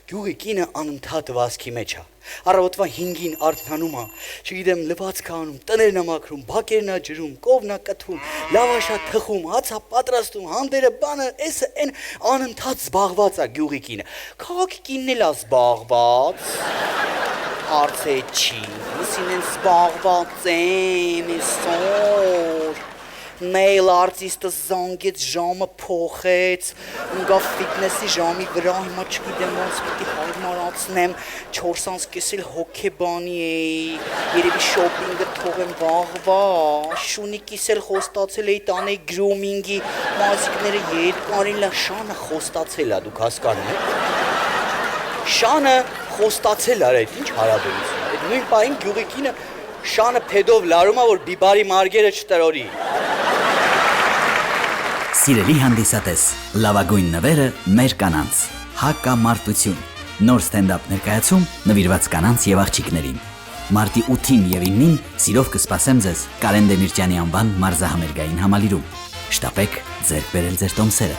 գյուղի կինը անընդհատ վազքի մեջ է։ Առավոտվա 5-ին արթնանում է, չգիտեմ, լվացք անում, տներն է մաքրում, բակերն է ջրում, կովն է կթում, լավաշ է թխում, հաց է պատրաստում, հանդերը բանը, էսը այն անընդհատ զբաղված է գյուղի կինը։ Քաղաքի կինն էլ է զբաղված։ Հարցե չի, իսինեն զբաղված եմ, այսօր։ Նեյլ արտիստը զանգեց, ժամը փոխեց, ընկա ֆիթնեսի ժամի վրա, հիմա չգիտեմ ոնց պիտի հարմարացնեմ, 4:30 էլ հոգեբանի էի, երևի շոպինգը թողեմ վաղվա, շունիկիս էլ խոստացել էի տանեի գրումինգի, մազիկները երկարին, շանը խոստացել է, դուք հասկանում եք։ Շանը խոստացել էր, այդ ինչ հարաբերություն է, այդ նույն պահին գյուղի կինը շանը փեդով լարում է, որ բիբարի մարգերը չտրորի։ Սիրելի հանդիսատես, լավագույն նվերը մեր կանանց, հակամարտություն, նոր ստենդափ ներկայացում նվիրված կանանց և աղջիկներին։ Մարտի 8-ին և 9-ին սիրով կսպասեմ ձեզ Կարեն Դեմիրճյանի անվան մարզահամերգային համալիրում։ Շտապեք ձեռք բերել ձեր տոմսերը։